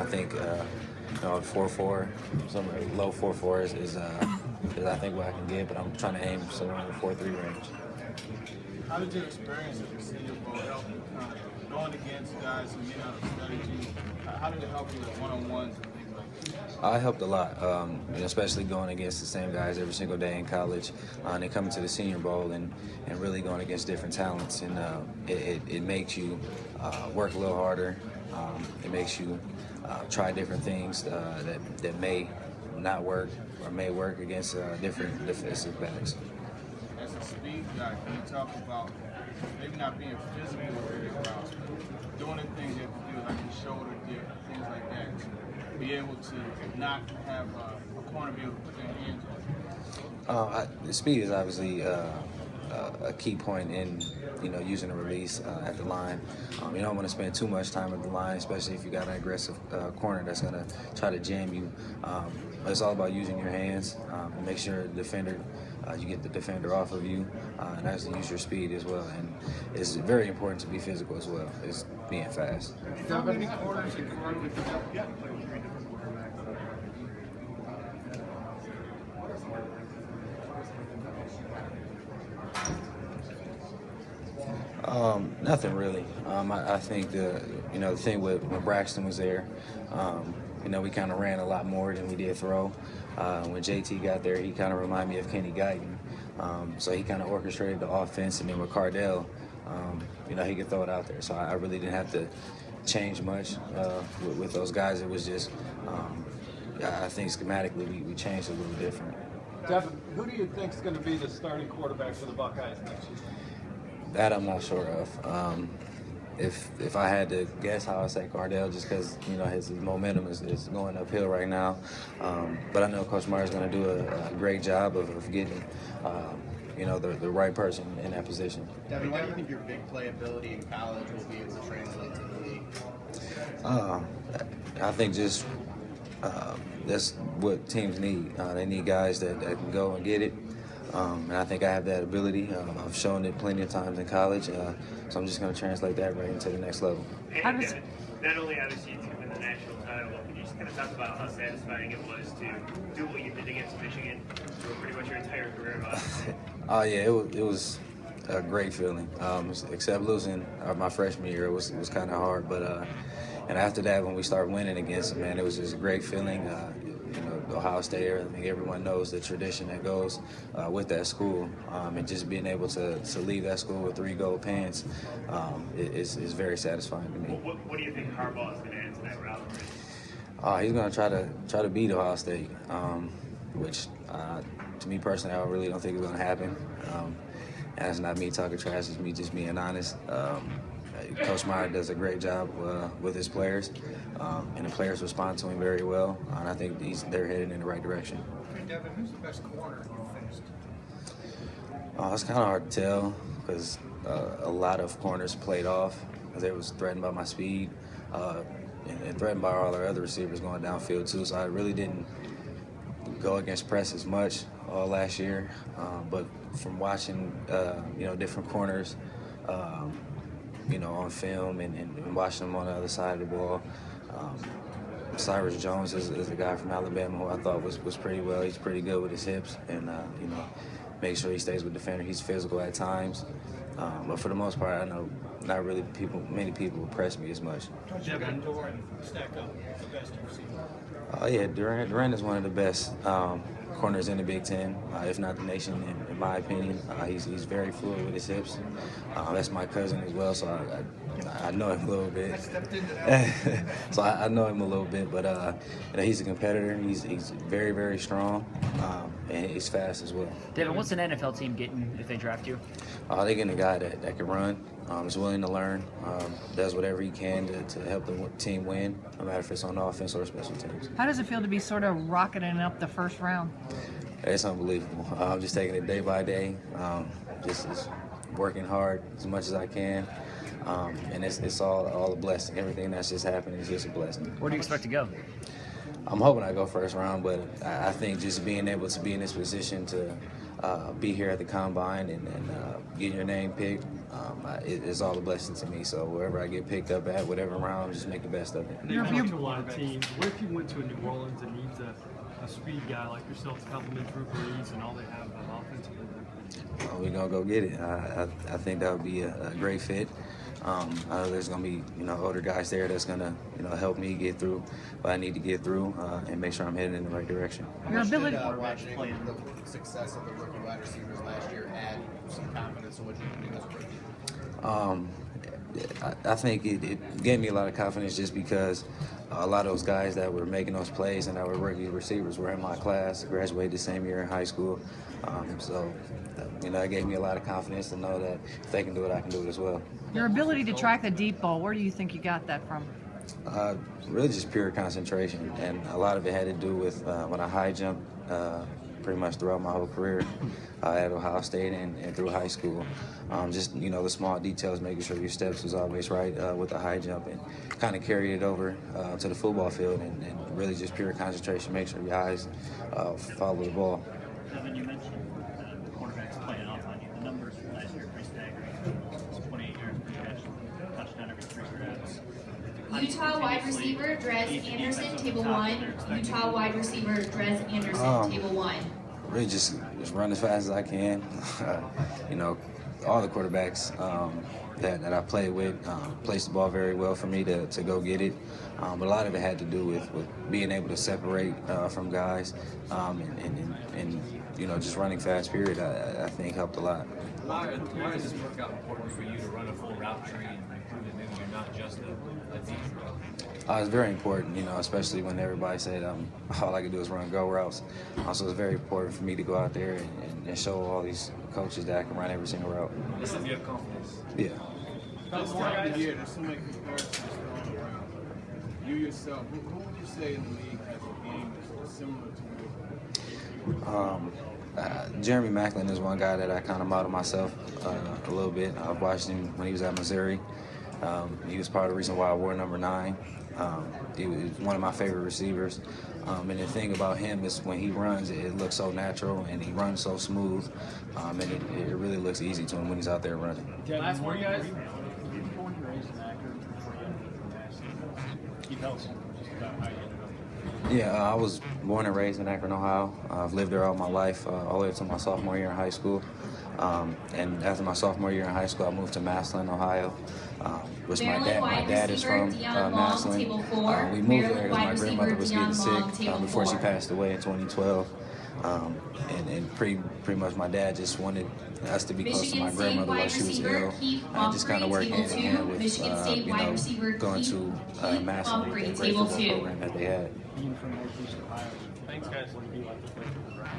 think 4.4, somewhere low 4.4 is I think what I can get, but I'm trying to aim somewhere in the 4.3 range. How did your experience at the Senior Bowl help you going against guys who may not have studied you? How did it help you with one-on-ones and things like that? It helped a lot, especially going against the same guys every single day in college, and then coming to the Senior Bowl and really going against different talents. And it makes you work a little harder. It makes you try different things that may not work or may work against different defensive backs. As a speed guy, can you talk about maybe not being physical with your routes, but doing the things you have to do, like the shoulder dip, things like that, to be able to not have a corner be able to put their hands on you? The speed is obviously a key point in using a release at the line. You don't want to spend too much time at the line, especially if you got an aggressive corner that's going to try to jam you. It's all about using your hands and make sure the defender, you get the defender off of you, and actually use your speed as well. And it's very important to be physical as well as being fast. How many corners in front with you? Nothing really. I think the thing when Braxton was there, we kind of ran a lot more than we did throw. When JT got there, he kind of reminded me of Kenny Guyton. So he kind of orchestrated the offense, and then with Cardell, he could throw it out there. So I really didn't have to change much with those guys. It was just, I think schematically we changed a little different. Devin, who do you think is going to be the starting quarterback for the Buckeyes next year? That I'm not sure of. If I had to guess, I would say Cardell, just because his momentum is going uphill right now. But I know Coach Meyer's going to do a great job of getting the right person in that position. Devin, why do you think your big playability in college will be able to translate to the league? I think just that's what teams need. They need guys that can go and get it. And I think I have that ability. I've shown it plenty of times in college, so I'm just going to translate that right into the next level. Not only obviously to win the national title, but could you just kind of talk about how satisfying it was to do what you did against Michigan for pretty much your entire career? Oh yeah, it was a great feeling. Except losing my freshman year, it was kind of hard. But and after that, when we started winning against them, man, it was just a great feeling. Ohio State, I think everyone knows the tradition that goes with that school, and just being able to leave that school with 3 gold pens is very satisfying to me. What do you think Harbaugh is going to add to that route? He's going to try to beat Ohio State, which to me personally, I really don't think is going to happen. And that's not me talking trash; it's me just being honest. Coach Meyer does a great job with his players, and the players respond to him very well. And I think they're headed in the right direction. Hey, Devin, who's the best corner you faced? It's kind of hard to tell because a lot of corners played off because they was threatened by my speed and threatened by all our other receivers going downfield too. So I really didn't go against press as much last year. But from watching, different corners, on film and watching them on the other side of the ball. Cyrus Jones is a guy from Alabama who I thought was pretty well. He's pretty good with his hips and, make sure he stays with the defender. He's physical at times. But for the most part, I know not really many people press me as much. Devin Durant stack up the best you've seen? Yeah, Durant is one of the best corners in the Big Ten, if not the nation, in my opinion. He's very fluid with his hips. That's my cousin as well, so I know him a little bit. I stepped into that. So I know him a little bit, but he's a competitor. He's very, very strong, and he's fast as well. Devin, what's an NFL team getting if they draft you? They're getting a guy that can run, is willing to learn, does whatever he can to help the team win, no matter if it's on offense or special teams. How does it feel to be sort of rocketing up the first round? It's unbelievable. I'm just taking it day by day, just working hard as much as I can, and it's all a blessing. Everything that's just happened is just a blessing. Where do you expect to go? I'm hoping I go first round, but I think just being able to be in this position to be here at the combine and get your name picked. It's all a blessing to me. So wherever I get picked up at, whatever round, just make the best of it. You've talked to a lot of teams. What if you went to a New Orleans and needs a speed guy like yourself to complement Drew Brees and all they have offensively? We're gonna go get it. I think that would be a great fit. I know there's gonna be older guys there that's gonna help me get through what I need to get through and make sure I'm heading in the right direction. Your ability. Watching the success of the rookie wide receivers last year add some confidence in what you can do as a rookie? I think it gave me a lot of confidence just because a lot of those guys that were making those plays and that were rookie receivers were in my class, graduated the same year in high school. So it gave me a lot of confidence to know that if they can do it, I can do it as well. Your ability to track the deep ball, where do you think you got that from? Really just pure concentration, and a lot of it had to do with when I high jumped pretty much throughout my whole career at Ohio State and through high school. Just the small details, making sure your steps was always right with the high jump, and kind of carried it over to the football field, and really just pure concentration, make sure your eyes follow the ball. Devin, you mentioned the quarterbacks playing off on you. The numbers from last year are pretty staggering. 28 yards per catch, touchdown every 3 grabs. Utah wide receiver Drez Anderson, table 1. Utah wide receiver Drez Anderson, table 1. Really just run as fast as I can. All the quarterbacks that I played with placed the ball very well for me to go get it. But a lot of it had to do with being able to separate from guys and just running fast, period, I think helped a lot. Why is this workout important for you to run a full route tree and prove that maybe you're not just a deep route? It's very important, especially when everybody said all I could do is run go routes. So it's very important for me to go out there and show all these coaches that I can run every single route. This is your confidence. Yeah. This time of year, there's so many comparisons thrown around. You yourself, who would you say in the league has a game that's similar to yours? Jeremy Maclin is one guy that I kind of model myself a little bit. I've watched him when he was at Missouri. He was part of the reason why I wore number 9. He was one of my favorite receivers. And the thing about him is when he runs, it looks so natural and he runs so smooth. And it really looks easy to him when he's out there running. Last one, guys. You were born and raised in Akron before you ended up. Can you tell us just about how you ended up? Yeah, I was born and raised in Akron, Ohio. I've lived there all my life, all the way up to my sophomore year in high school. And after my sophomore year in high school, I moved to Massillon, Ohio, which my dad is from Massillon. We moved there because my grandmother was getting sick before she passed away in 2012. And pretty much my dad just wanted us to be close to my grandmother while she was ill. And just kind of work hand in hand with going to Massillon, the great football program that they had. Being from Northeast Ohio. Thanks, guys. What do you like to play for the Browns?